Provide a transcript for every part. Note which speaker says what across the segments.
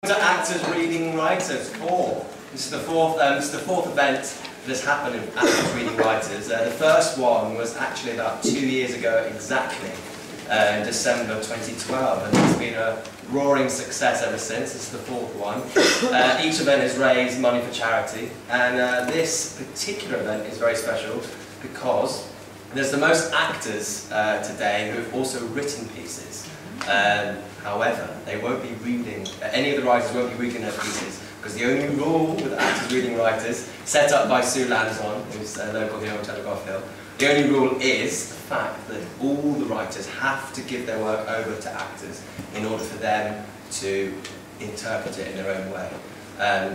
Speaker 1: To Actors Reading Writers 4. This is the fourth event that has happened in Actors Reading Writers. The first one was actually about 2 years ago exactly, in December 2012, and it's been a roaring success ever since. This is the fourth one. Each event has raised money for charity, and this particular event is very special because there's the most actors today who have also written pieces. However, they won't be reading, any of the writers won't be reading their pieces, because the only rule with Actors Reading Writers, set up by Sue Lanzon, who's local here on Telegraph Hill, the only rule is the fact that all the writers have to give their work over to actors in order for them to interpret it in their own way.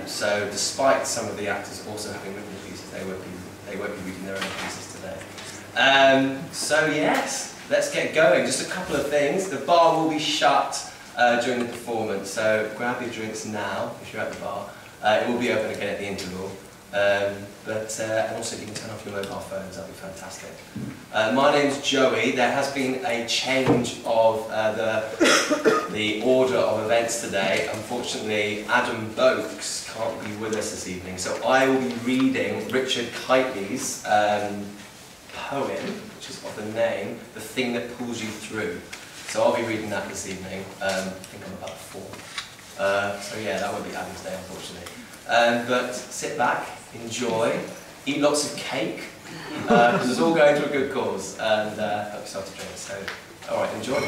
Speaker 1: So despite some of the actors also having written pieces, they won't be reading their own pieces today. So yes. Let's get going. Just a couple of things. The bar will be shut during the performance, so grab your drinks now if you're at the bar. It will be open again at the interval. And also you can turn off your mobile phones, that'll be fantastic. My name's Joey. There has been a change of the order of events today. Unfortunately, Adam Boakes can't be with us this evening, so I will be reading Richard Kitely's poem, which is of the name, The Thing That Pulls You Through. So I'll be reading that this evening. I think I'm about 4. So yeah, that won't be Adam's day, unfortunately. But sit back, enjoy, eat lots of cake, because it's all going to a good cause, and help yourself to drink. So, all right, enjoy.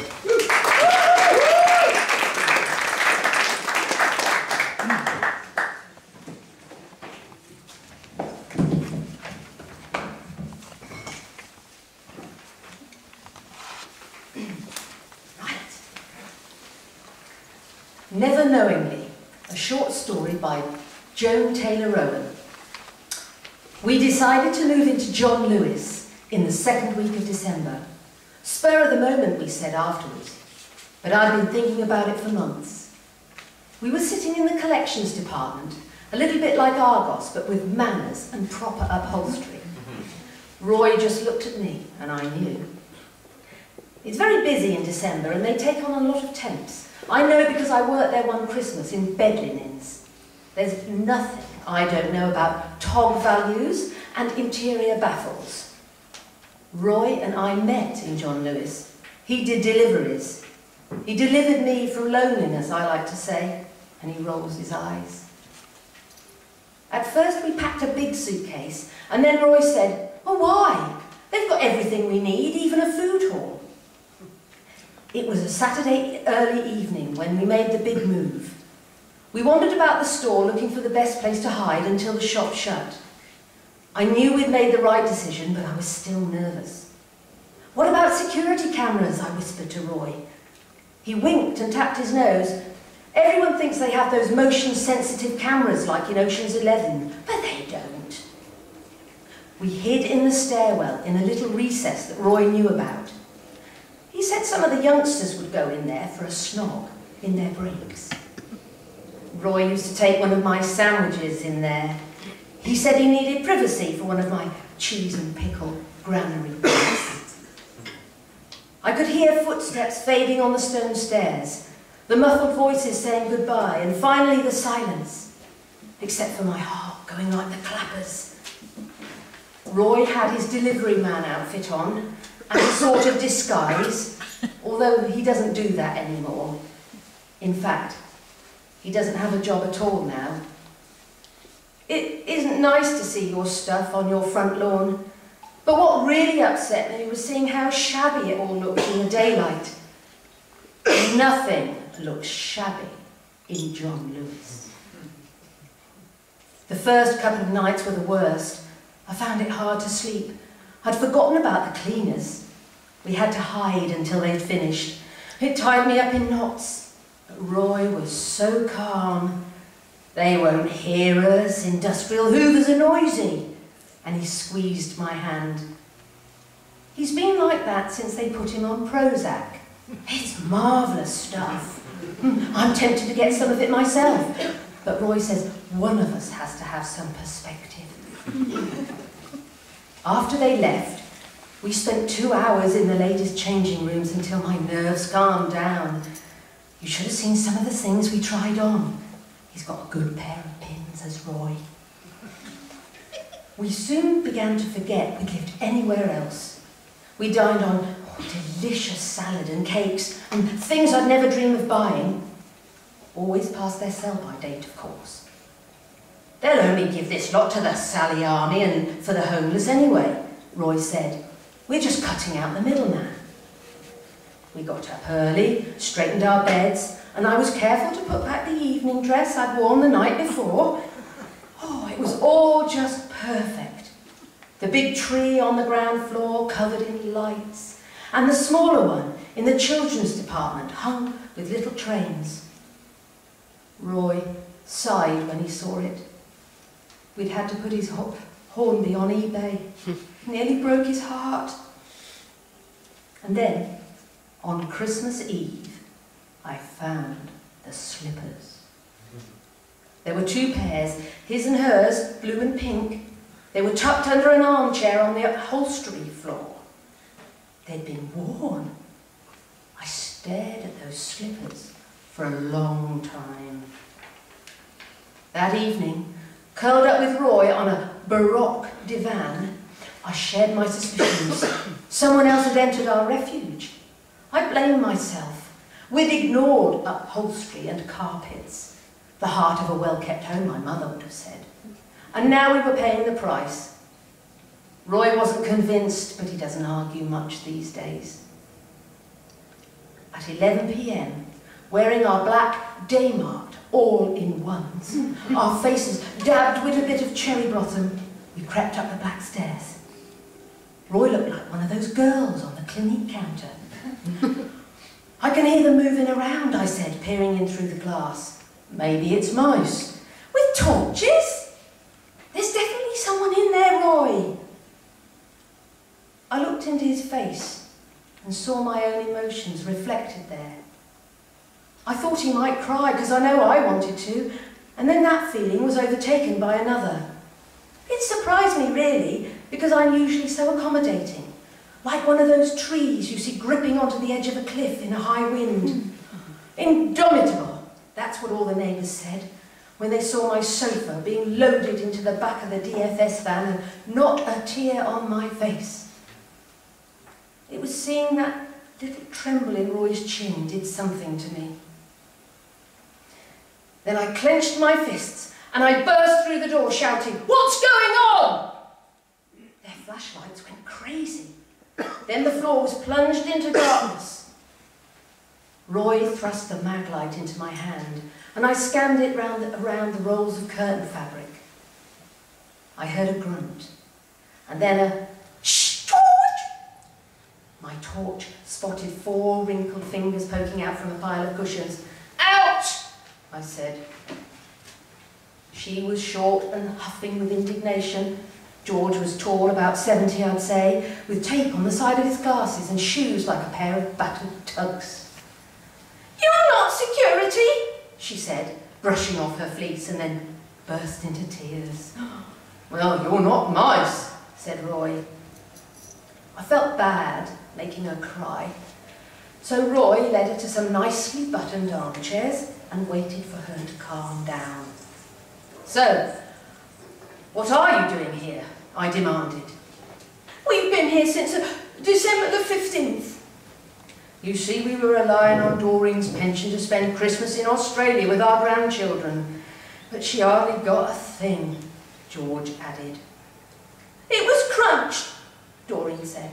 Speaker 2: Never Knowingly, a short story by Joan Taylor Rowan. We decided to move into John Lewis in the second week of December. Spur of the moment, we said afterwards, but I'd been thinking about it for months. We were sitting in the collections department, a little bit like Argos, but with manners and proper upholstery. Roy just looked at me, and I knew. It's very busy in December, and they take on a lot of temps. I know because I worked there one Christmas in bed linens. There's nothing I don't know about tog values and interior baffles. Roy and I met in John Lewis. He did deliveries. He delivered me from loneliness, I like to say, and he rolls his eyes. At first we packed a big suitcase, and then Roy said, "Oh, why? They've got everything we need, even a food hall." It was a Saturday early evening when we made the big move. We wandered about the store looking for the best place to hide until the shop shut. I knew we'd made the right decision, but I was still nervous. "What about security cameras?" I whispered to Roy. He winked and tapped his nose. "Everyone thinks they have those motion-sensitive cameras like in Ocean's 11, but they don't." We hid in the stairwell in a little recess that Roy knew about. He said some of the youngsters would go in there for a snog in their breaks. Roy used to take one of my sandwiches in there. He said he needed privacy for one of my cheese and pickle granary bits. I could hear footsteps fading on the stone stairs, the muffled voices saying goodbye, and finally the silence, except for my heart going like the clappers. Roy had his delivery man outfit on, and a sort of disguise, although he doesn't do that anymore. In fact, he doesn't have a job at all now. It isn't nice to see your stuff on your front lawn, but what really upset me was seeing how shabby it all looked in the daylight. Nothing looks shabby in John Lewis. The first couple of nights were the worst. I found it hard to sleep. I'd forgotten about the cleaners. We had to hide until they'd finished. It tied me up in knots. But Roy was so calm. "They won't hear us, industrial hoovers are noisy." And he squeezed my hand. He's been like that since they put him on Prozac. It's marvellous stuff. I'm tempted to get some of it myself. But Roy says one of us has to have some perspective. After they left, we spent 2 hours in the ladies' changing rooms until my nerves calmed down. You should have seen some of the things we tried on. He's got a good pair of pins, says Roy. We soon began to forget we'd lived anywhere else. We dined on delicious salad and cakes and things I'd never dreamed of buying. Always past their sell-by date, of course. They'll only give this lot to the Sally Army and for the homeless anyway, Roy said. We're just cutting out the middleman. We got up early, straightened our beds, and I was careful to put back the evening dress I'd worn the night before. Oh, it was all just perfect. The big tree on the ground floor covered in lights, and the smaller one in the children's department hung with little trains. Roy sighed when he saw it. We'd had to put his Hornby on eBay. Nearly broke his heart. And then, on Christmas Eve, I found the slippers. There were 2 pairs, his and hers, blue and pink. They were tucked under an armchair on the upholstery floor. They'd been worn. I stared at those slippers for a long time. That evening, curled up with Roy on a baroque divan, I shared my suspicions. Someone else had entered our refuge. I blamed myself. We'd ignored upholstery and carpets. The heart of a well-kept home, my mother would have said. And now we were paying the price. Roy wasn't convinced, but he doesn't argue much these days. At 11 p.m, wearing our black day-marked all-in-ones, our faces dabbed with a bit of cherry blossom, we crept up the back stairs. Roy looked like one of those girls on the Clinique counter. I can hear them moving around, I said, peering in through the glass. Maybe it's mice. With torches? There's definitely someone in there, Roy. I looked into his face and saw my own emotions reflected there. I thought he might cry because I know I wanted to, and then that feeling was overtaken by another. It surprised me, really, because I'm usually so accommodating, like one of those trees you see gripping onto the edge of a cliff in a high wind. Indomitable, that's what all the neighbours said when they saw my sofa being loaded into the back of the DFS van and not a tear on my face. It was seeing that little tremble in Roy's chin did something to me. Then I clenched my fists and I burst through the door shouting, "What's going on?" Their flashlights went crazy. Then the floor was plunged into darkness. Roy thrust the mag light into my hand and I scanned it around the rolls of curtain fabric. I heard a grunt and then a "Shh, George!" My torch spotted 4 wrinkled fingers poking out from a pile of cushions. "Ouch!" I said. She was short and huffing with indignation. George was tall, about 70, I'd say, with tape on the side of his glasses and shoes like a pair of battered tugs. "You're not security," she said, brushing off her fleece, and then burst into tears. "Well, you're not mice," said Roy. I felt bad making her cry, so Roy led her to some nicely buttoned armchairs and waited for her to calm down. "So, what are you doing here?" I demanded. "We've been here since December the 15th. You see, we were relying on Doreen's pension to spend Christmas in Australia with our grandchildren. But she hardly got a thing," George added. "It was crunched," Doreen said.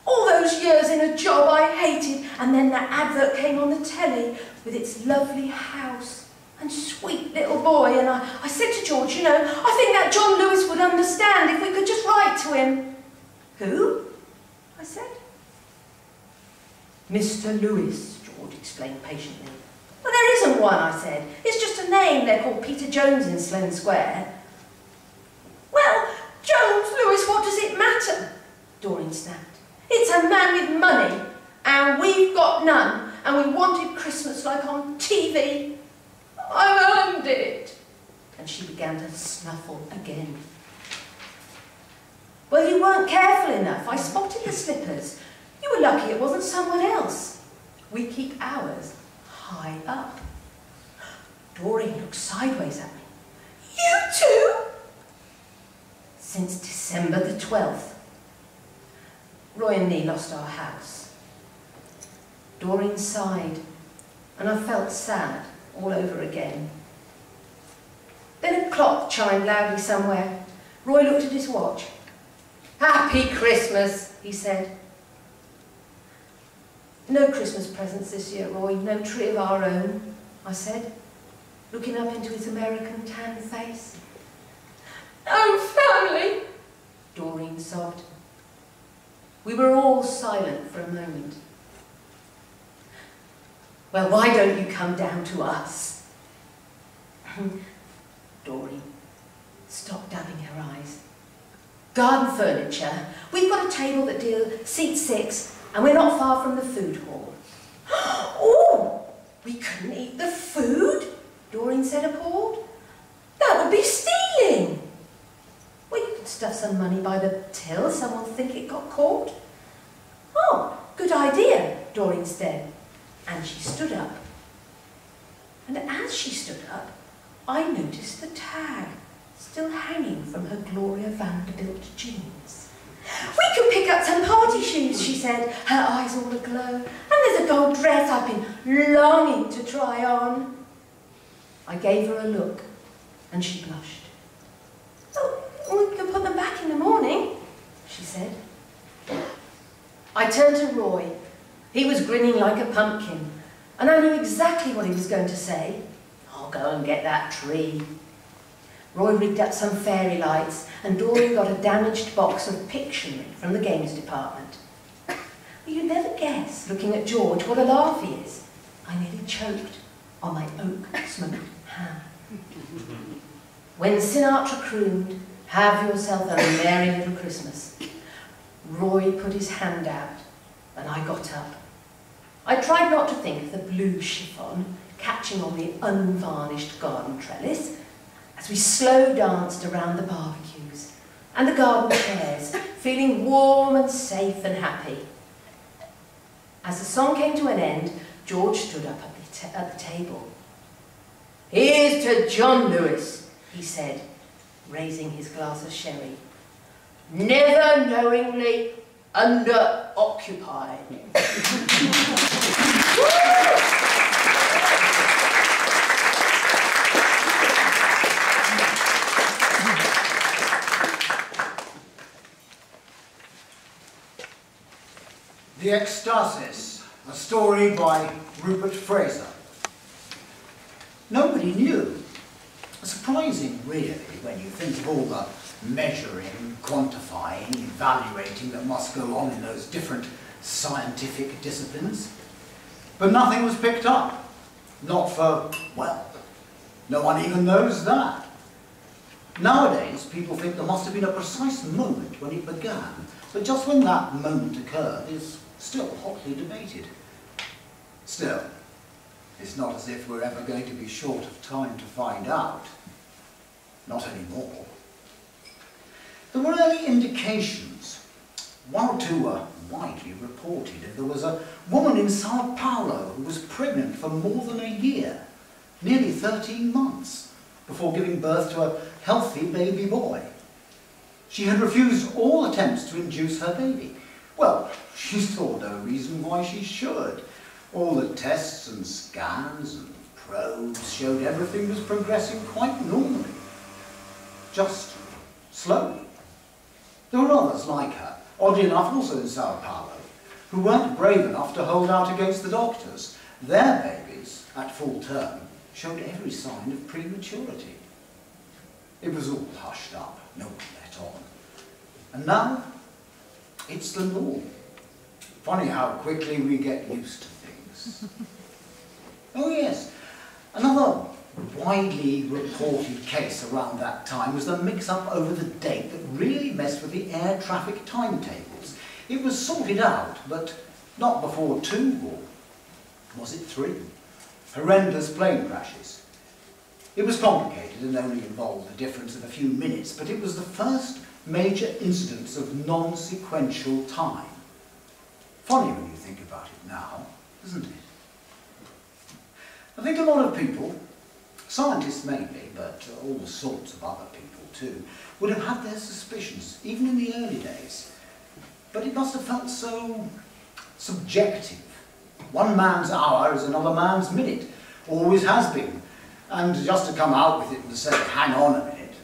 Speaker 2: "All those years in a job I hated, and then that advert came on the telly with its lovely house and sweet little boy, and I said to George, you know, I think that John Lewis would understand if we could just write to him." "Who?" I said. "Mr. Lewis," George explained patiently. "Well, there isn't one," I said. "It's just a name. They're called Peter Jones in Sloane Square." "Well, Jones, Lewis, what does it matter?" Doreen snapped. "It's a man with money, and we've got none, and we wanted Christmas like on TV. I've earned it." And she began to snuffle again. "Well, you weren't careful enough. I spotted the slippers. You were lucky it wasn't someone else. We keep ours high up." Doreen looked sideways at me. You too? Since December the 12th. Roy and me lost our house. Doreen sighed, and I felt sad all over again. Then a clock chimed loudly somewhere. Roy looked at his watch. "Happy Christmas," he said. "No Christmas presents this year, Roy, no tree of our own," I said, looking up into his American tan face. "No family," Doreen sobbed. We were all silent for a moment. "Well, why don't you come down to us?" Doreen stopped dabbing her eyes. "Garden furniture. We've got a table that seats 6, and we're not far from the food hall." "Oh, we couldn't eat the food?" Doreen said, appalled. "That would be stealing." "Well, you could stuff some money by the till, someone would think it got caught." "Oh, good idea," Doreen said, and she stood up. And as she stood up, I noticed the tag still hanging from her Gloria Vanderbilt jeans. "We could pick up some party shoes," she said, her eyes all aglow. "And there's a gold dress I've been longing to try on." I gave her a look, and she blushed. "Oh, we can put them back in the morning," she said. I turned to Roy. He was grinning like a pumpkin, and I knew exactly what he was going to say. "I'll go and get that tree." Roy rigged up some fairy lights, and Doreen got a damaged box of Pictionary from the games department. Well, you'd never guess, looking at George, what a laugh he is. I nearly choked on my oak smoked ham. When Sinatra crooned, "Have yourself a merry little Christmas," Roy put his hand out, and I got up. I tried not to think of the blue chiffon catching on the unvarnished garden trellis as we slow danced around the barbecues and the garden chairs, feeling warm and safe and happy. As the song came to an end, George stood up at the table. "Here's to John Lewis," he said, raising his glass of sherry. "Never knowingly under-occupied."
Speaker 3: The Ecstasis, a story by Rupert Fraser. Nobody knew. Surprising, really, when you think of all the measuring, quantifying, evaluating that must go on in those different scientific disciplines. But nothing was picked up. Not for, well, no one even knows that. Nowadays, people think there must have been a precise moment when it began, but just when that moment occurred is still hotly debated. Still, it's not as if we're ever going to be short of time to find out. Not anymore. There were early indications. One or two were widely reported. There was a woman in Sao Paulo who was pregnant for more than a year, nearly 13 months, before giving birth to a healthy baby boy. She had refused all attempts to induce her baby. Well, she saw no reason why she should. All the tests and scans and probes showed everything was progressing quite normally. Just slowly. There were others like her, oddly enough also in Sao Paulo, who weren't brave enough to hold out against the doctors. Their babies, at full term, showed every sign of prematurity. It was all hushed up, no one let on. And now, it's the norm. Funny how quickly we get used to things. Oh yes, another widely reported case around that time was the mix-up over the date that really messed with the air traffic timetables. It was sorted out, but not before 2 or was it 3 horrendous plane crashes. It was complicated and only involved the difference of a few minutes, but it was the first major incidence of non-sequential time. Funny when you think about it now, isn't it? I think a lot of people Scientists mainly, but all sorts of other people too, would have had their suspicions, even in the early days. But it must have felt so subjective. One man's hour is another man's minute, always has been. And just to come out with it and say, hang on a minute,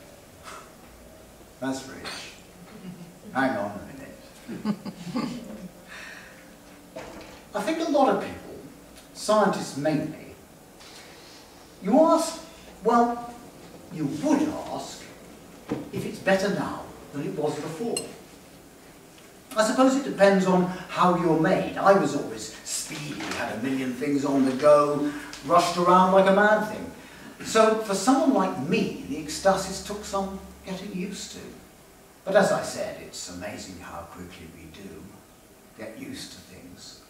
Speaker 3: that's rich. Hang on a minute. I think a lot of people, scientists mainly, you ask, well, you would ask if it's better now than it was before. I suppose it depends on how you're made. I was always speedy, had a million things on the go, rushed around like a mad thing. So for someone like me, the ecstasis took some getting used to. But as I said, it's amazing how quickly we do get used to things.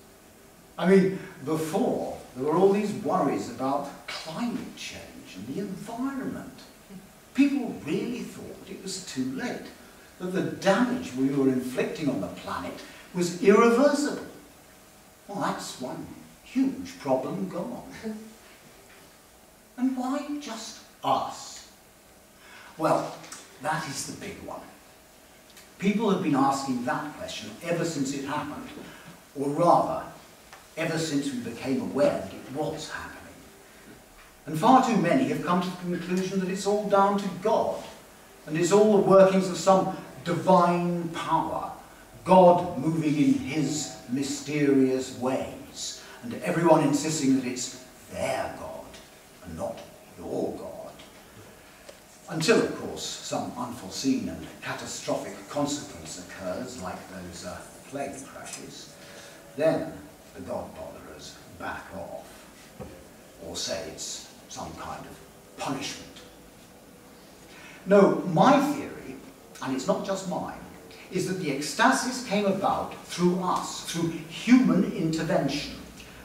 Speaker 3: I mean, before, there were all these worries about climate change and the environment. People really thought it was too late, that the damage we were inflicting on the planet was irreversible. Well, that's one huge problem gone. And why just us? Well, that is the big one. People have been asking that question ever since it happened, or rather, ever since we became aware that it was happening. And far too many have come to the conclusion that it's all down to God, and it's all the workings of some divine power, God moving in his mysterious ways, and everyone insisting that it's their God and not your God. Until, of course, some unforeseen and catastrophic consequence occurs, like those plane crashes. Then the God-botherers back off, or say it's some kind of punishment. No, my theory, and it's not just mine, is that the ecstasis came about through us, through human intervention.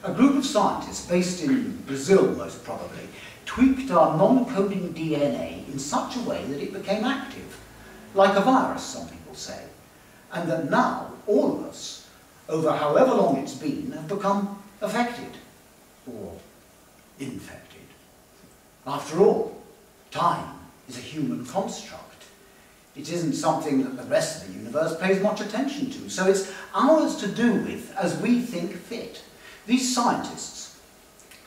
Speaker 3: A group of scientists based in Brazil, most probably, tweaked our non-coding DNA in such a way that it became active, like a virus, some people say, and that now all of us, over however long it's been, have become affected or infected. After all, time is a human construct. It isn't something that the rest of the universe pays much attention to, so it's ours to do with as we think fit. These scientists,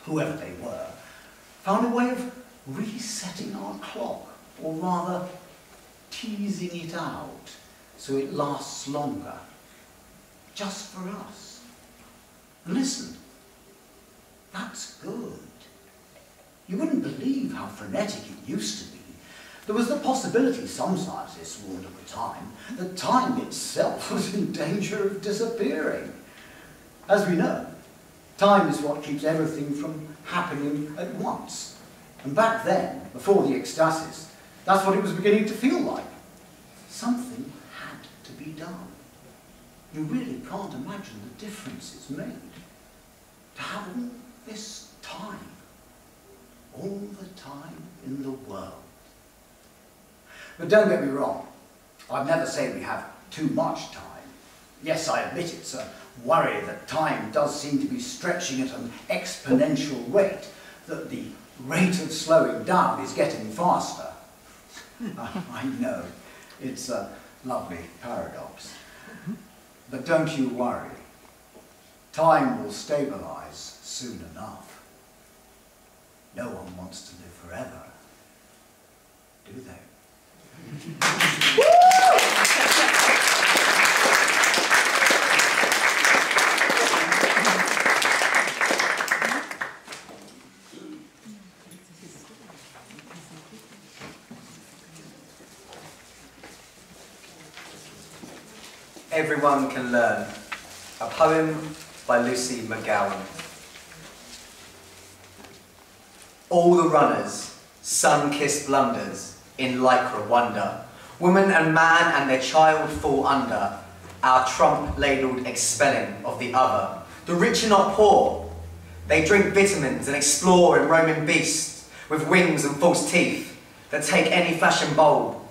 Speaker 3: whoever they were, found a way of resetting our clock, or rather teasing it out so it lasts longer, just for us. And listen, that's good. You wouldn't believe how frenetic it used to be. There was the possibility, some scientists warned at the time, that time itself was in danger of disappearing. As we know, time is what keeps everything from happening at once. And back then, before the ecstasis, that's what it was beginning to feel like. Something had to be done. You really can't imagine the difference it's made to have all this time, all the time in the world. But don't get me wrong, I'd never say we have too much time. Yes, I admit it's a worry that time does seem to be stretching at an exponential rate, that the rate of slowing down is getting faster. I know, it's a lovely paradox. But don't you worry, time will stabilise soon enough. No one wants to live forever, do they?
Speaker 1: Everyone Can Learn, a poem by Lucy McGowan. All the runners, sun-kissed blunders, in lycra wonder. Woman and man and their child fall under our trump-ladled expelling of the other. The rich are not poor. They drink vitamins and explore in roaming beasts with wings and false teeth that take any flash and bulb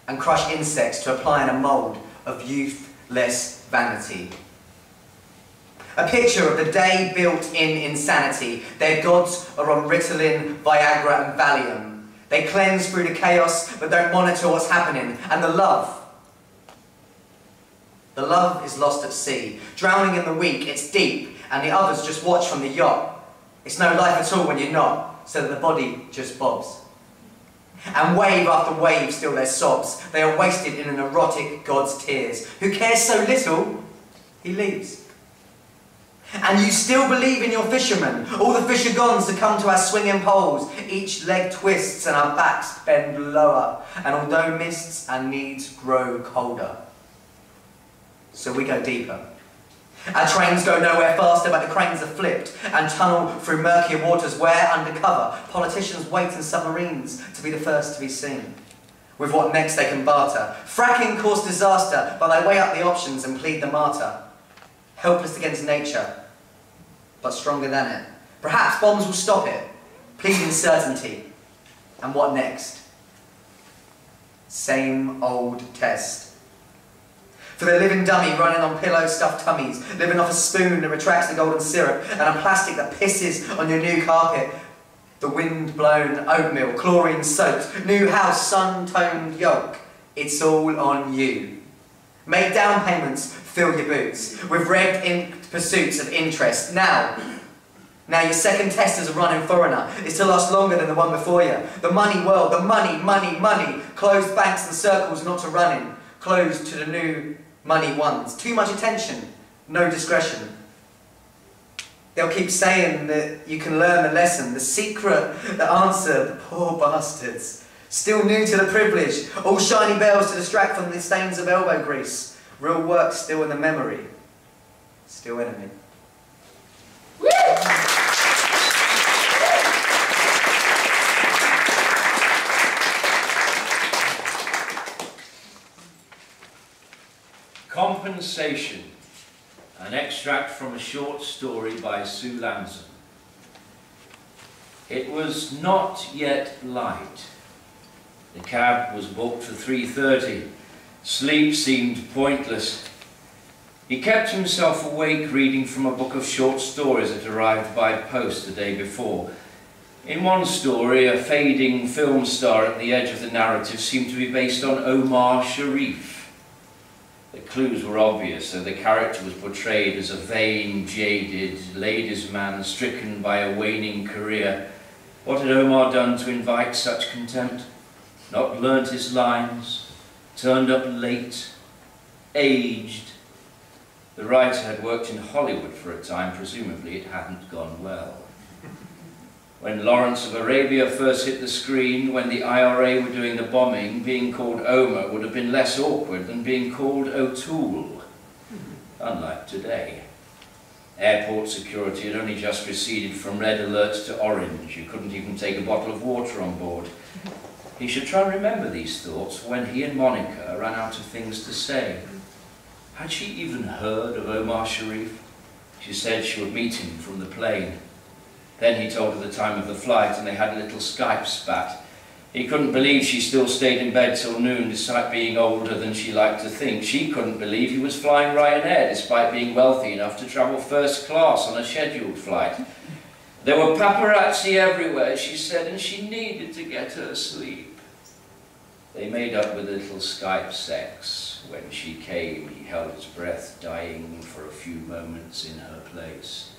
Speaker 1: and crush insects to apply in a mould of youth less vanity.
Speaker 4: A picture of the day built in insanity. Their gods are on Ritalin, Viagra and Valium. They cleanse through the chaos but don't monitor what's happening. And the love is lost at sea. Drowning in the weak, it's deep, and the others just watch from the yacht. It's no life at all when you're not, so that the body just bobs. And wave after wave steal their sobs. They are wasted in an erotic god's tears. Who cares so little, he leaves. And you still believe in your fishermen, all the fisher gods that come to our swinging poles. Each leg twists and our backs bend lower, and although mists and needs grow colder, so we go deeper. Our trains go nowhere faster, but the cranes are flipped and tunnel through murkier waters where, undercover, politicians wait in submarines to be the first to be seen. With what next they can barter. Fracking caused disaster, but they weigh up the options and plead the martyr. Helpless against nature, but stronger than it. Perhaps bombs will stop it, pleading certainty. And what next? Same old test. For the living dummy running on pillow-stuffed tummies, living off a spoon that retracts the golden syrup, and a plastic that pisses on your new carpet. The wind-blown oatmeal, chlorine-soaked, new house, sun-toned yolk. It's all on you. Make down payments, fill your boots, with red-inked pursuits of interest. Now your second test as a running foreigner is to last longer than the one before you. The money world, the money, money, money. Closed banks and circles not to run in. Closed to the new money ones. Too much attention, no discretion. They'll keep saying that you can learn the lesson, the secret, the answer, the poor bastards. Still new to the privilege, all shiny bells to distract from the stains of elbow grease. Real work still in the memory, still enemy. Woo!
Speaker 5: Compensation, an extract from a short story by Sue Lanson. It was not yet light. The cab was booked for 3:30. Sleep seemed pointless. He kept himself awake reading from a book of short stories that arrived by post the day before. In one story, a fading film star at the edge of the narrative seemed to be based on Omar Sharif. The clues were obvious, so the character was portrayed as a vain, jaded, ladies' man stricken by a waning career. What had Omar done to invite such contempt? Not learnt his lines, turned up late, aged. The writer had worked in Hollywood for a time, presumably it hadn't gone well. When Lawrence of Arabia first hit the screen, when the IRA were doing the bombing, being called Omar would have been less awkward than being called O'Toole. Unlike today. Airport security had only just receded from red alert to orange. You couldn't even take a bottle of water on board. He should try and remember these thoughts when he and Monica ran out of things to say. Had she even heard of Omar Sharif? She said she would meet him from the plane. Then he told her the time of the flight and they had a little Skype spat. He couldn't believe she still stayed in bed till noon despite being older than she liked to think. She couldn't believe he was flying Ryanair despite being wealthy enough to travel first class on a scheduled flight. There were paparazzi everywhere, she said, and she needed to get her sleep. They made up with a little Skype sex. When she came, he held his breath, dying for a few moments in her place.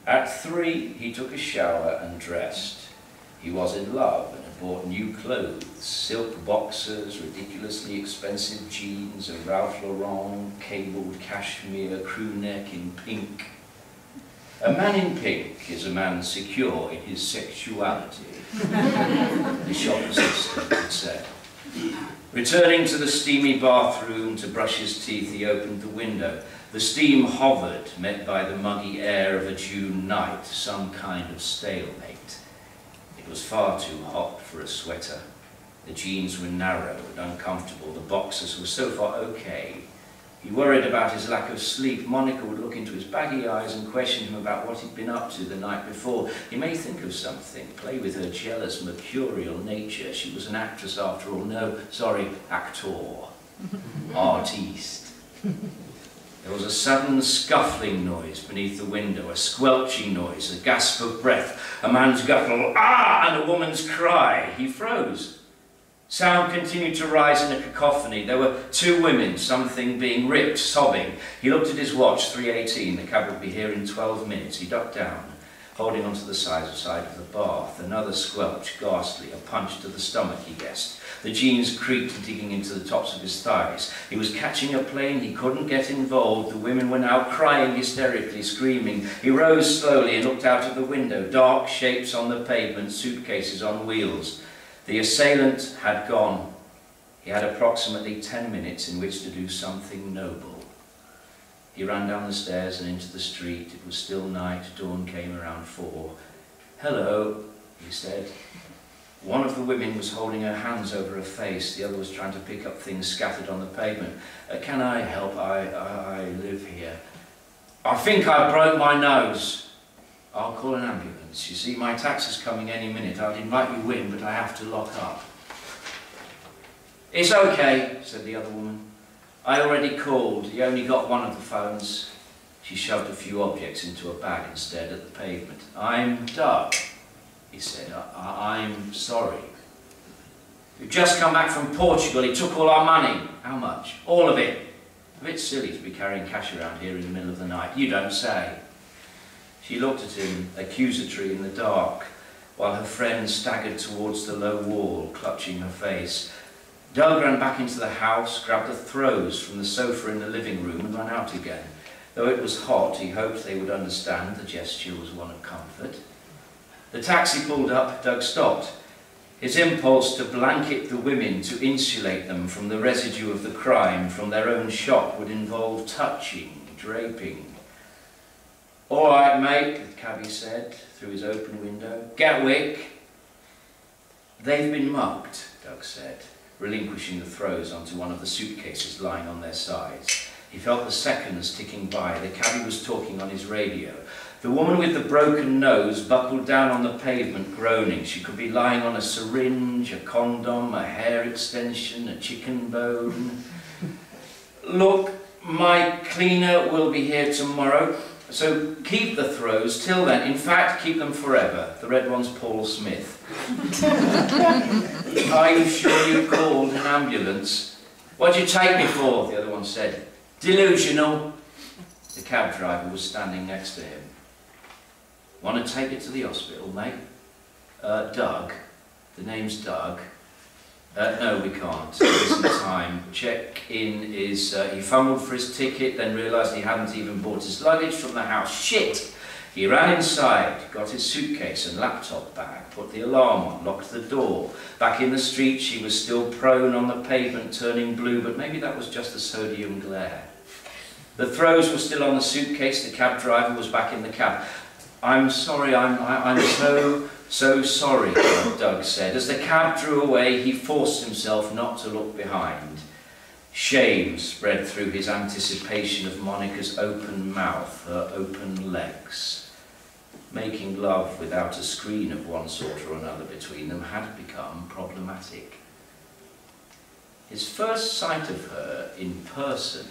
Speaker 5: At 3, he took a shower and dressed. He was in love and had bought new clothes, silk boxers, ridiculously expensive jeans, a Ralph Lauren cabled cashmere crew neck in pink. A man in pink is a man secure in his sexuality, the shop assistant had said. Returning to the steamy bathroom to brush his teeth, he opened the window. The steam hovered, met by the muggy air of a June night, some kind of stalemate. It was far too hot for a sweater. The jeans were narrow and uncomfortable. The boxers were so far okay. He worried about his lack of sleep. Monica would look into his baggy eyes and question him about what he'd been up to the night before. He may think of something, play with her jealous, mercurial nature. She was an actress after all. No, sorry, actor. Artiste. There was a sudden scuffling noise beneath the window, a squelching noise, a gasp of breath, a man's guttural "ah!" and a woman's cry. He froze. Sound continued to rise in a cacophony. There were two women, something being ripped, sobbing. He looked at his watch, 3:18. The cab would be here in 12 minutes. He ducked down, holding onto the side of the bath. Another squelch, ghastly, a punch to the stomach, he guessed. The jeans creaked, digging into the tops of his thighs. He was catching a plane, he couldn't get involved. The women were now crying hysterically, screaming. He rose slowly and looked out of the window. Dark shapes on the pavement, suitcases on wheels. The assailant had gone. He had approximately 10 minutes in which to do something noble. He ran down the stairs and into the street. It was still night. Dawn came around 4. "Hello," he said. One of the women was holding her hands over her face. The other was trying to pick up things scattered on the pavement. "Can I help? I live here." "I think I broke my nose." "I'll call an ambulance. You see, my taxi's coming any minute. I'd invite you in, but I have to lock up." "It's okay," said the other woman. "I already called. He only got one of the phones." She shoved a few objects into a bag and stared at the pavement. "I'm Doug," he said. I'm sorry. "We've just come back from Portugal. He took all our money." "How much?" "All of it." "A bit silly to be carrying cash around here in the middle of the night." "You don't say." She looked at him, accusatory in the dark, while her friend staggered towards the low wall, clutching her face. Doug ran back into the house, grabbed the throws from the sofa in the living room and ran out again. Though it was hot, he hoped they would understand the gesture was one of comfort. The taxi pulled up. Doug stopped. His impulse to blanket the women, to insulate them from the residue of the crime, from their own shock, would involve touching, draping. "All right, mate," the cabbie said through his open window. "Gatwick." "They've been mugged," Doug said, relinquishing the throws onto one of the suitcases lying on their sides. He felt the seconds ticking by. The cabbie was talking on his radio. The woman with the broken nose buckled down on the pavement, groaning. She could be lying on a syringe, a condom, a hair extension, a chicken bone. "Look, my cleaner will be here tomorrow, so keep the throws till then. In fact, keep them forever." The red one's Paul Smith. "Are you sure you called an ambulance?" "What'd you take me for?" the other one said. "Delusional." The cab driver was standing next to him. "Want to take it to the hospital, mate?" Doug. The name's Doug. No, we can't. There isn't time. Check-in is... He fumbled for his ticket, then realised he hadn't even bought his luggage from the house. Shit! He ran inside, got his suitcase and laptop bag, put the alarm on, locked the door. Back in the street, she was still prone on the pavement, turning blue, but maybe that was just the sodium glare. The throws were still on the suitcase. The cab driver was back in the cab. "I'm sorry, I'm so sorry," Doug said. As the cab drew away, he forced himself not to look behind. Shame spread through his anticipation of Monica's open mouth, her open legs. Making love without a screen of one sort or another between them had become problematic. His first sight of her in person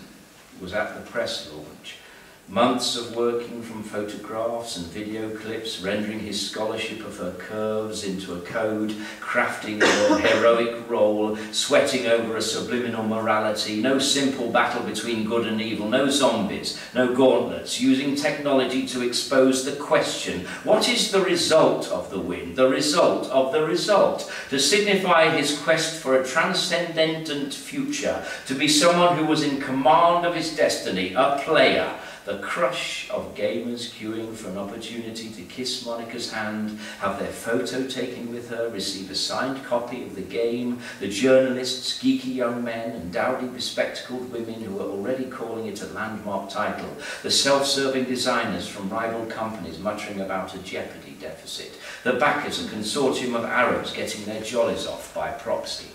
Speaker 5: was at the press launch. Months of working from photographs and video clips, rendering his scholarship of her curves into a code, crafting a heroic role, sweating over a subliminal morality, no simple battle between good and evil, no zombies, no gauntlets, using technology to expose the question, what is the result of the win, the result of the result, to signify his quest for a transcendent future, to be someone who was in command of his destiny, a player, the crush of gamers queuing for an opportunity to kiss Monica's hand, have their photo taken with her, receive a signed copy of the game, the journalists, geeky young men and dowdy bespectacled women who were already calling it a landmark title, the self-serving designers from rival companies muttering about a Jeopardy deficit, the backers, a consortium of Arabs getting their jollies off by proxy.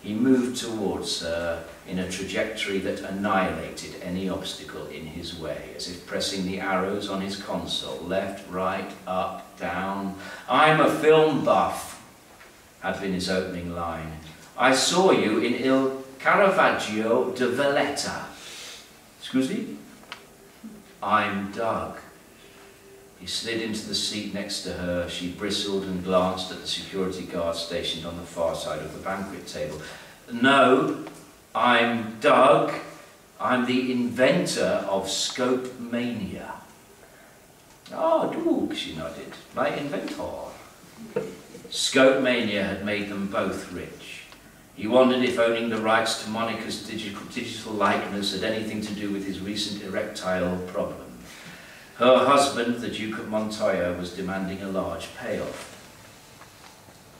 Speaker 5: He moved towards her in a trajectory that annihilated any obstacle in his way, as if pressing the arrows on his console, left, right, up, down. "I'm a film buff," had been his opening line. "I saw you in Il Caravaggio de Valletta." Scusi? I'm Doug. He slid into the seat next to her. She bristled and glanced at the security guard stationed on the far side of the banquet table. No, I'm Doug. I'm the inventor of Scope Mania. Ah, Doug, she nodded. My inventor. Scope Mania had made them both rich. He wondered if owning the rights to Monica's digital likeness had anything to do with his recent erectile problem. Her husband, the Duke of Montoya, was demanding a large payoff.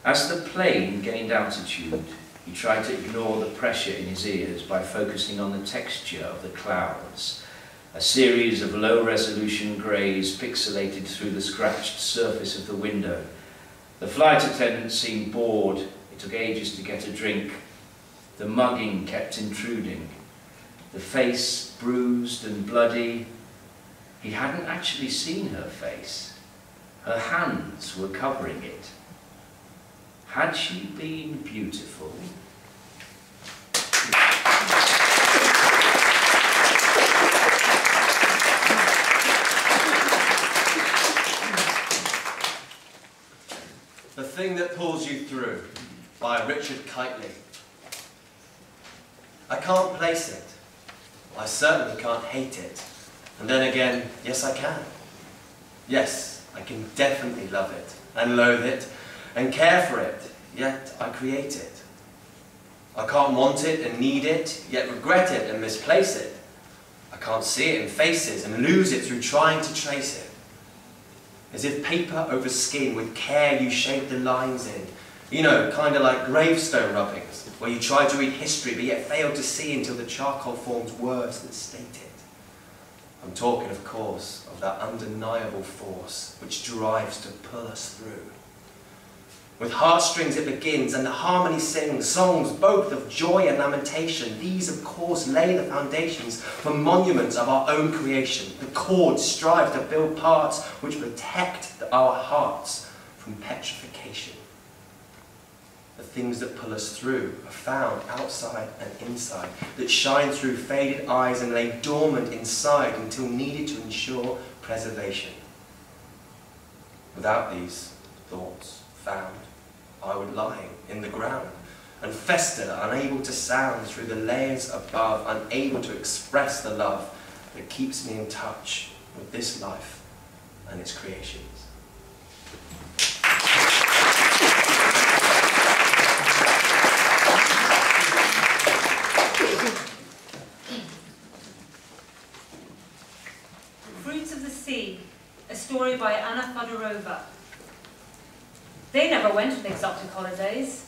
Speaker 5: As the plane gained altitude, he tried to ignore the pressure in his ears by focusing on the texture of the clouds, a series of low-resolution greys pixelated through the scratched surface of the window. The flight attendant seemed bored. It took ages to get a drink. The mugging kept intruding. The face bruised and bloody. He hadn't actually seen her face. Her hands were covering it. Had she been beautiful?
Speaker 1: The Thing That Pulls You Through by Richard Kitely. I can't place it. I certainly can't hate it. And then again, yes I can. Yes, I can definitely love it, and loathe it, and care for it, yet I create it. I can't want it and need it, yet regret it and misplace it. I can't see it in faces and lose it through trying to trace it. As if paper over skin with care you shape the lines in. You know, kind of like gravestone rubbings, where you try to read history but yet fail to see until the charcoal forms words that state it. I'm talking, of course, of that undeniable force which drives to pull us through. With heartstrings it begins, and the harmony sings songs both of joy and lamentation. These, of course, lay the foundations for monuments of our own creation. The chords strive to build parts which protect our hearts from petrification. The things that pull us through are found outside and inside, that shine through faded eyes and lay dormant inside until needed to ensure preservation. Without these thoughts found, I would lie in the ground and fester, unable to sound through the layers above, unable to express the love that keeps me in touch with this life and its creations.
Speaker 6: Fruits of the Sea, a story by Anna Fodorova. They never went on exotic holidays.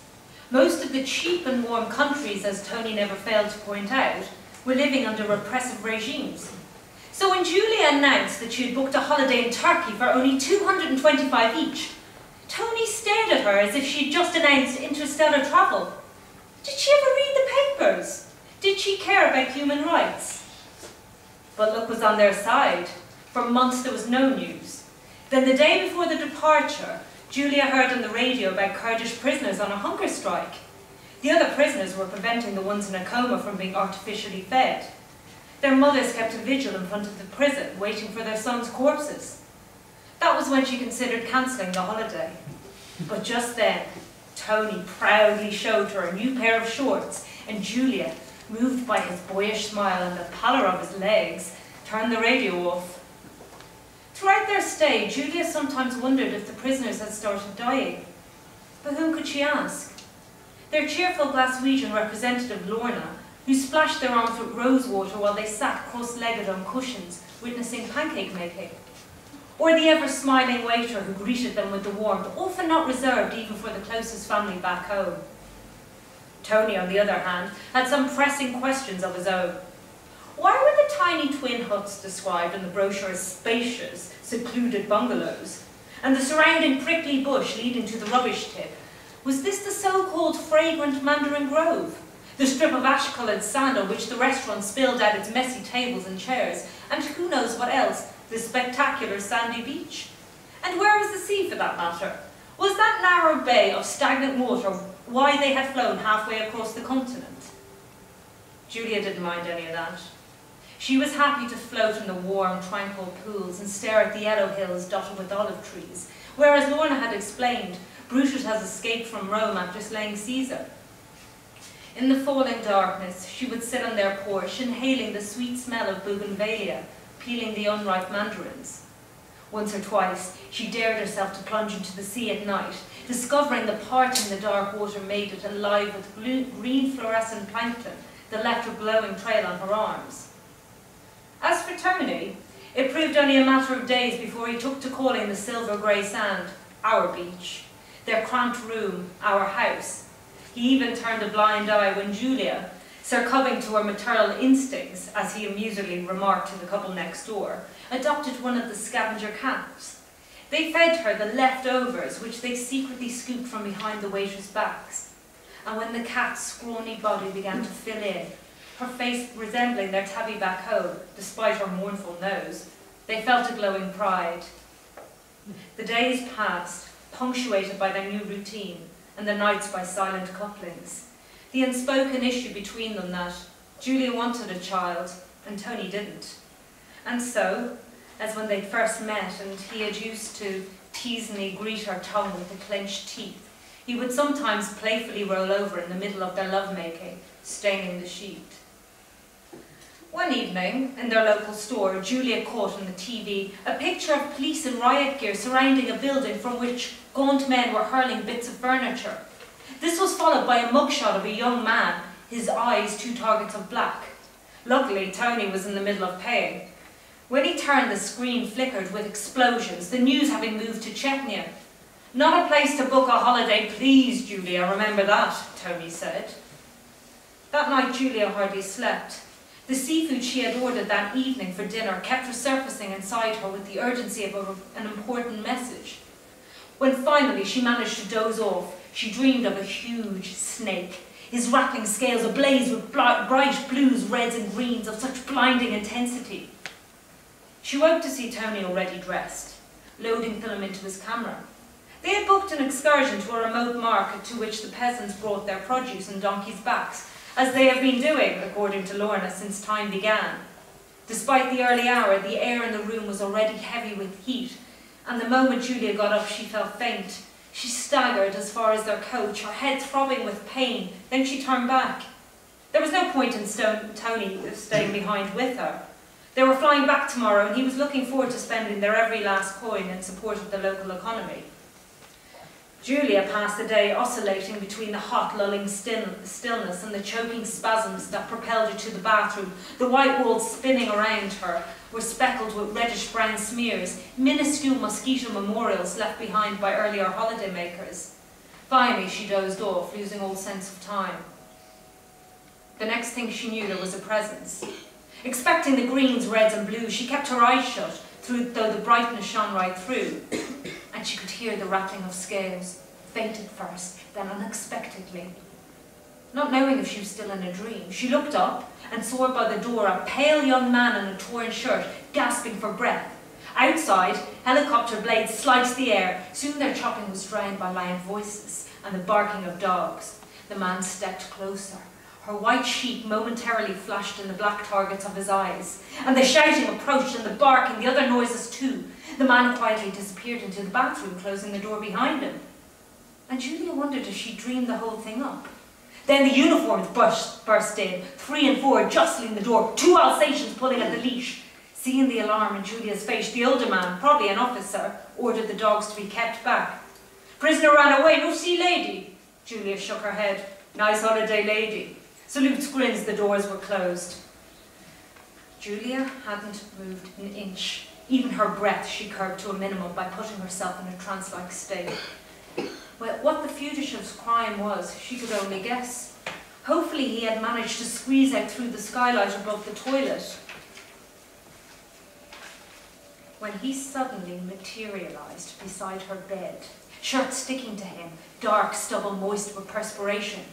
Speaker 6: Most of the cheap and warm countries, as Tony never failed to point out, were living under repressive regimes. So when Julia announced that she had booked a holiday in Turkey for only $225 each, Tony stared at her as if she'd just announced interstellar travel. Did she ever read the papers? Did she care about human rights? But luck was on their side. For months there was no news. Then the day before the departure, Julia heard on the radio about Kurdish prisoners on a hunger strike. The other prisoners were preventing the ones in a coma from being artificially fed. Their mothers kept a vigil in front of the prison, waiting for their sons' corpses. That was when she considered cancelling the holiday. But just then, Tony proudly showed her a new pair of shorts, and Julia, moved by his boyish smile and the pallor of his legs, turned the radio off. Throughout their stay, Julia sometimes wondered if the prisoners had started dying. But whom could she ask? Their cheerful Glaswegian representative, Lorna, who splashed their arms with rose water while they sat cross-legged on cushions, witnessing pancake making. Or the ever-smiling waiter who greeted them with the warmth, often not reserved even for the closest family back home. Tony, on the other hand, had some pressing questions of his own. Why were the tiny twin huts described in the brochure as spacious, secluded bungalows, and the surrounding prickly bush leading to the rubbish tip? Was this the so-called fragrant Mandarin Grove? The strip of ash-coloured sand on which the restaurant spilled out its messy tables and chairs, and who knows what else, the spectacular sandy beach? And where was the sea, for that matter? Was that narrow bay of stagnant water why they had flown halfway across the continent? Julia didn't mind any of that. She was happy to float in the warm, tranquil pools and stare at the yellow hills dotted with olive trees, whereas Lorna had explained, Brutus has escaped from Rome after slaying Caesar. In the falling darkness, she would sit on their porch, inhaling the sweet smell of bougainvillea, peeling the unripe mandarins. Once or twice, she dared herself to plunge into the sea at night, discovering the part in the dark water made it alive with green fluorescent plankton that left a glowing trail on her arms. As for Tony, it proved only a matter of days before he took to calling the silver-grey sand our beach, their cramped room our house. He even turned a blind eye when Julia, succumbing to her maternal instincts, as he amusedly remarked to the couple next door, adopted one of the scavenger cats. They fed her the leftovers, which they secretly scooped from behind the waiters' backs. And when the cat's scrawny body began to fill in, her face resembling their tabby back home, despite her mournful nose, they felt a glowing pride. The days passed, punctuated by their new routine, and the nights by silent couplings. The unspoken issue between them that Julia wanted a child, and Tony didn't. And so, as when they'd first met and he had used to teasingly greet her tongue with the clenched teeth, he would sometimes playfully roll over in the middle of their lovemaking, staining the sheet. One evening, in their local store, Julia caught on the TV a picture of police in riot gear surrounding a building from which gaunt men were hurling bits of furniture. This was followed by a mugshot of a young man, his eyes 2 targets of black. Luckily, Tony was in the middle of paying. When he turned, the screen flickered with explosions, the news having moved to Chechnya. "Not a place to book a holiday, please, Julia, remember that," Tony said. That night, Julia hardly slept. The seafood she had ordered that evening for dinner kept resurfacing inside her with the urgency of an important message. When finally she managed to doze off, she dreamed of a huge snake, his rattling scales ablaze with bright blues, reds and greens of such blinding intensity. She woke to see Tony already dressed, loading film into his camera. They had booked an excursion to a remote market to which the peasants brought their produce on donkeys' backs, as they have been doing, according to Lorna, since time began. Despite the early hour, the air in the room was already heavy with heat, and the moment Julia got up, she felt faint. She staggered as far as their coach, her head throbbing with pain, then she turned back. There was no point in Tony staying behind with her. They were flying back tomorrow, and he was looking forward to spending their every last coin in support of the local economy. Julia passed the day oscillating between the hot, lulling stillness and the choking spasms that propelled her to the bathroom. The white walls spinning around her were speckled with reddish-brown smears, minuscule mosquito memorials left behind by earlier holidaymakers. Finally, she dozed off, losing all sense of time. The next thing she knew, there was a presence. Expecting the greens, reds and blues, she kept her eyes shut, though the brightness shone right through. And she could hear the rattling of scales, faint at first, then unexpectedly. Not knowing if she was still in a dream, she looked up and saw by the door a pale young man in a torn shirt, gasping for breath. Outside, helicopter blades sliced the air. Soon their chopping was drowned by loud voices and the barking of dogs. The man stepped closer. Her white sheet momentarily flashed in the black targets of his eyes, and the shouting approached and the barking, the other noises too. The man quietly disappeared into the bathroom, closing the door behind him. And Julia wondered if she dreamed the whole thing up. Then the uniforms burst in, 3 and 4 jostling the door, 2 Alsatians pulling at the leash. Seeing the alarm in Julia's face, the older man, probably an officer, ordered the dogs to be kept back. "Prisoner ran away, no see lady." Julia shook her head. "Nice holiday lady." Salutes grins, the doors were closed. Julia hadn't moved an inch. Even her breath she curbed to a minimum by putting herself in a trance-like state. Well, what the fugitive's crime was, she could only guess. Hopefully he had managed to squeeze out through the skylight above the toilet. When he suddenly materialized beside her bed, shirt sticking to him, dark stubble moist with perspiration,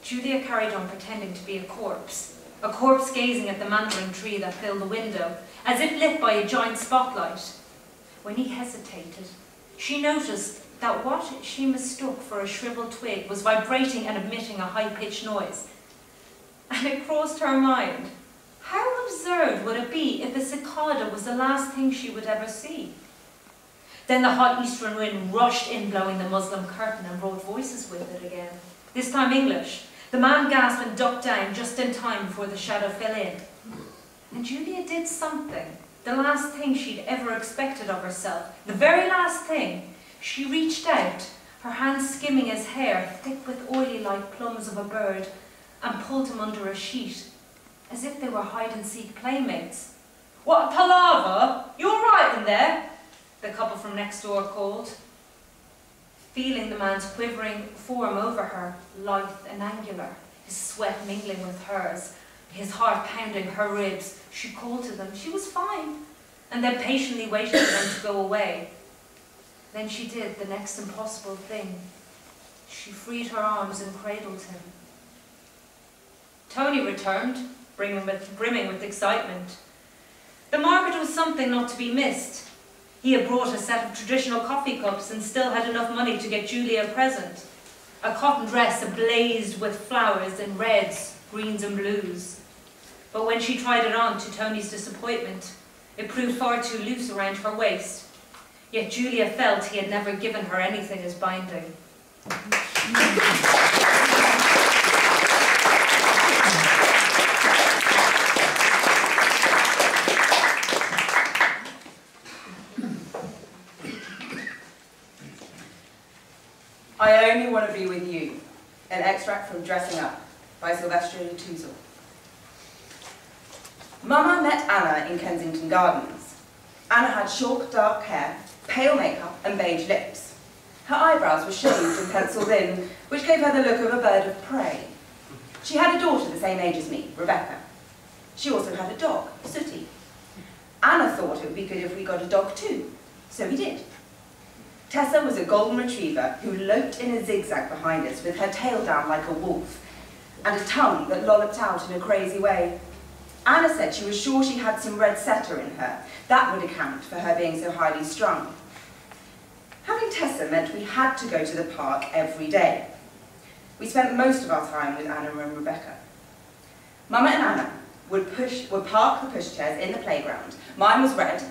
Speaker 6: Julia carried on pretending to be a corpse gazing at the mandarin tree that filled the window, as if lit by a giant spotlight. When he hesitated, she noticed that what she mistook for a shriveled twig was vibrating and emitting a high-pitched noise. And it crossed her mind, How absurd would it be if a cicada was the last thing she would ever see? Then the hot eastern wind rushed in, blowing the muslin curtain, and brought voices with it again. This time English. The man gasped and ducked down just in time before the shadow fell in. And Julia did something, the last thing she'd ever expected of herself, the very last thing. She reached out, her hands skimming his hair, thick with oily like plums of a bird, and pulled him under a sheet, as if they were hide-and-seek playmates. "What a palaver! You all right in there?" the couple from next door called. Feeling the man's quivering form over her, lithe and angular, his sweat mingling with hers, his heart pounding her ribs, she called to them she was fine, and then patiently waited for them to go away. Then she did the next impossible thing. She freed her arms and cradled him. Tony returned, brimming with excitement. The market was something not to be missed. He had brought a set of traditional coffee cups and still had enough money to get Julia a present. A cotton dress ablaze with flowers in reds, greens and blues. But when she tried it on, to Tony's disappointment, it proved far too loose around her waist. Yet Julia felt he had never given her anything as binding.
Speaker 7: I Only Want to Be With You, an extract from Dressing Up by Sylvester Touzle. Mama met Anna in Kensington Gardens. Anna had short, dark hair, pale makeup and beige lips. Her eyebrows were shaved and penciled in, which gave her the look of a bird of prey. She had a daughter the same age as me, Rebecca. She also had a dog, Sooty. Anna thought it would be good if we got a dog too, so we did. Tessa was a golden retriever who loped in a zigzag behind us with her tail down like a wolf, and a tongue that lolloped out in a crazy way. Anna said she was sure she had some red setter in her. That would account for her being so highly strung. Having Tessa meant we had to go to the park every day. We spent most of our time with Anna and Rebecca. Mama and Anna would park the pushchairs in the playground. Mine was red,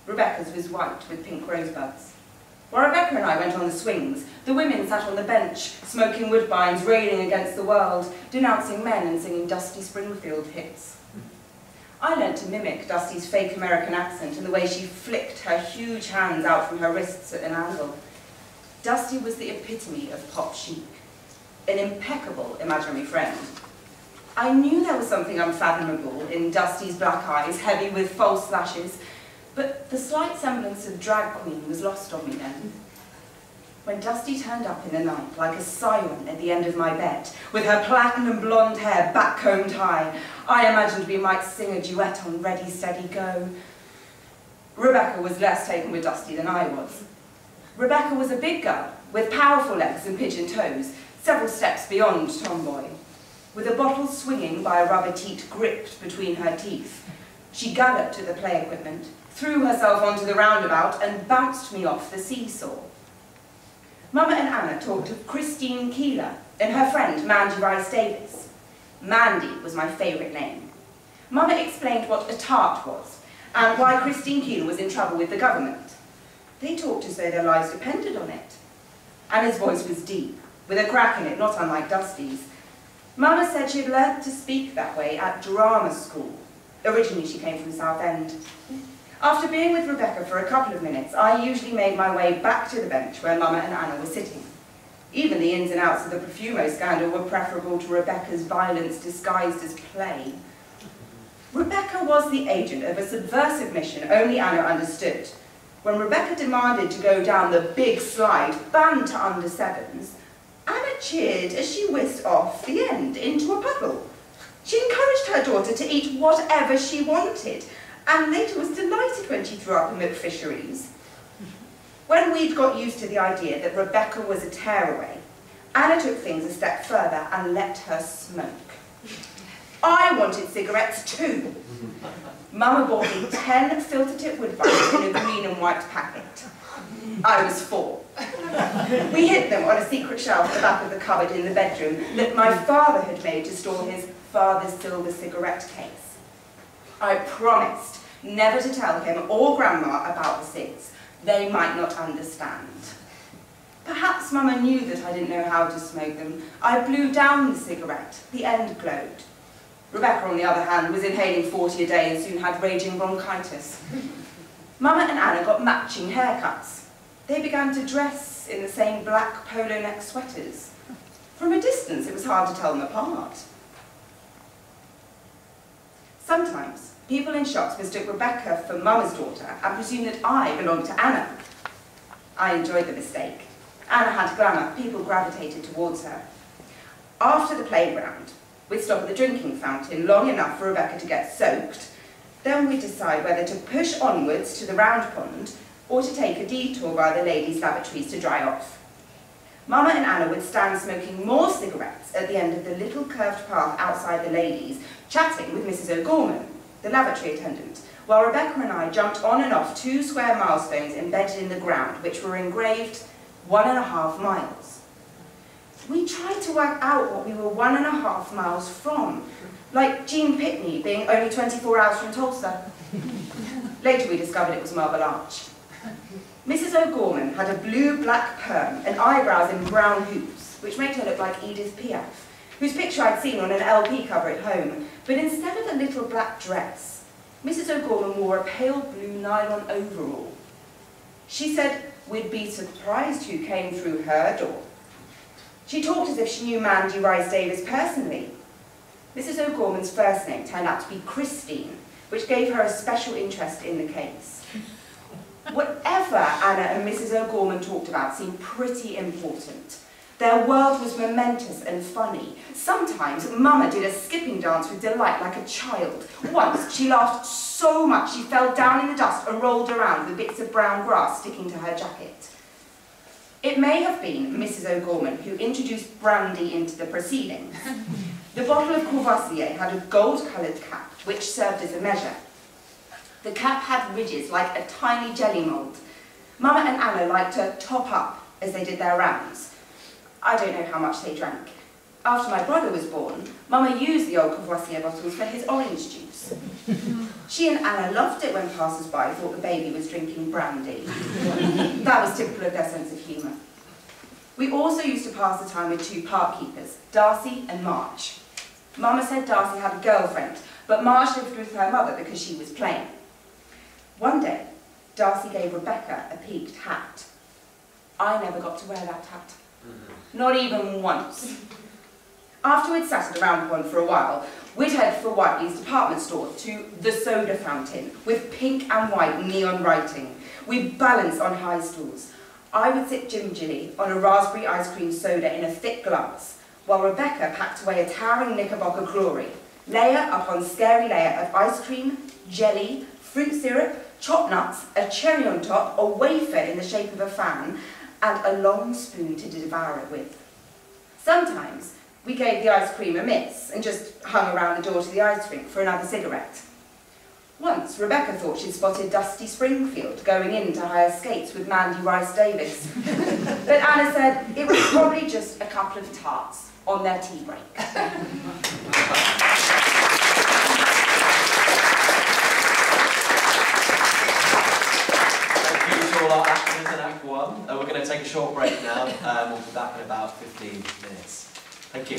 Speaker 7: Rebecca's was white with pink rosebuds. While Rebecca and I went on the swings, the women sat on the bench, smoking woodbines, railing against the world, denouncing men and singing Dusty Springfield hits. I learnt to mimic Dusty's fake American accent and the way she flicked her huge hands out from her wrists at an angle. Dusty was the epitome of pop chic, an impeccable imaginary friend. I knew there was something unfathomable in Dusty's black eyes, heavy with false lashes, but the slight semblance of drag queen was lost on me then. When Dusty turned up in the night like a siren at the end of my bed, with her platinum blonde hair back-combed high, I imagined we might sing a duet on Ready, Steady, Go. Rebecca was less taken with Dusty than I was. Rebecca was a big girl, with powerful legs and pigeon toes, several steps beyond tomboy. With a bottle swinging by a rubber teat gripped between her teeth, she galloped to the play equipment, threw herself onto the roundabout and bounced me off the seesaw. Mama and Anna talked of Christine Keeler and her friend Mandy Rice Davis. Mandy was my favourite name. Mama explained what a tart was and why Christine Keeler was in trouble with the government. They talked as though their lives depended on it. Anna's voice was deep, with a crack in it not unlike Dusty's. Mama said she had learnt to speak that way at drama school. Originally she came from Southend. After being with Rebecca for a couple of minutes, I usually made my way back to the bench where Mama and Anna were sitting. Even the ins and outs of the Profumo scandal were preferable to Rebecca's violence disguised as play. Rebecca was the agent of a subversive mission only Anna understood. When Rebecca demanded to go down the big slide, banned to under sevens, Anna cheered as she whisked off the end into a puddle. She encouraged her daughter to eat whatever she wanted, and later was delighted when she threw up in McFisheries. When we'd got used to the idea that Rebecca was a tearaway, Anna took things a step further and let her smoke. I wanted cigarettes too. Mama bought me 10 filter tip woodbines in a green and white packet. I was 4. We hid them on a secret shelf at the back of the cupboard in the bedroom that my father had made to store his father's silver cigarette case. I promised never to tell him or Grandma about the cigs. They might not understand. Perhaps Mama knew that I didn't know how to smoke them. I blew down the cigarette. The end glowed. Rebecca, on the other hand, was inhaling 40 a day and soon had raging bronchitis. Mama and Anna got matching haircuts. They began to dress in the same black polo neck sweaters. From a distance, it was hard to tell them apart. Sometimes, people in shops mistook Rebecca for Mama's daughter and presumed that I belonged to Anna. I enjoyed the mistake. Anna had glamour. People gravitated towards her. After the playground, we'd stop at the drinking fountain long enough for Rebecca to get soaked. Then we'd decide whether to push onwards to the round pond or to take a detour via the ladies' lavatories to dry off. Mama and Anna would stand smoking more cigarettes at the end of the little curved path outside the ladies, chatting with Mrs. O'Gorman, the lavatory attendant, while Rebecca and I jumped on and off 2 square milestones embedded in the ground, which were engraved 1.5 miles. We tried to work out what we were 1.5 miles from, like Jean Pitney being only 24 hours from Tulsa. Later we discovered it was Marble Arch. Mrs. O'Gorman had a blue-black perm and eyebrows in brown hoops, which made her look like Edith Piaf, whose picture I'd seen on an LP cover at home. But instead of a little black dress, Mrs. O'Gorman wore a pale blue nylon overall. She said we'd be surprised who came through her door. She talked as if she knew Mandy Rice Davis personally. Mrs. O'Gorman's first name turned out to be Christine, which gave her a special interest in the case. Whatever Anna and Mrs. O'Gorman talked about seemed pretty important. Their world was momentous and funny. Sometimes Mama did a skipping dance with delight like a child. Once she laughed so much she fell down in the dust and rolled around with bits of brown grass sticking to her jacket. It may have been Mrs. O'Gorman who introduced brandy into the proceedings. The bottle of Courvoisier had a gold-coloured cap, which served as a measure. The cap had ridges like a tiny jelly mould. Mama and Anna liked to top up as they did their rounds. I don't know how much they drank. After my brother was born, Mama used the old Courvoisier bottles for his orange juice. She and Anna loved it when passers-by thought the baby was drinking brandy. That was typical of their sense of humour. We also used to pass the time with 2 park keepers, Darcy and Marge. Mama said Darcy had a girlfriend, but Marge lived with her mother because she was plain. One day, Darcy gave Rebecca a peaked hat. I never got to wear that hat. Not even once. After we'd sat at the round pond for a while, we'd head for Whiteley's department store to the soda fountain with pink and white neon writing. We'd balance on high stools. I would sit gingerly on a raspberry ice cream soda in a thick glass, while Rebecca packed away a towering Knickerbocker glory, layer upon scary layer of ice cream, jelly, fruit syrup, chopped nuts, a cherry on top, a wafer in the shape of a fan, and a long spoon to devour it with. Sometimes we gave the ice cream a miss and just hung around the door to the ice rink for another cigarette. Once, Rebecca thought she'd spotted Dusty Springfield going in to hire skates with Mandy Rice Davis. But Anna said it was probably just a couple of tarts on their tea break.
Speaker 1: All our actors in Act 1. We're going to take a short break now. We'll be back in about 15 minutes. Thank you.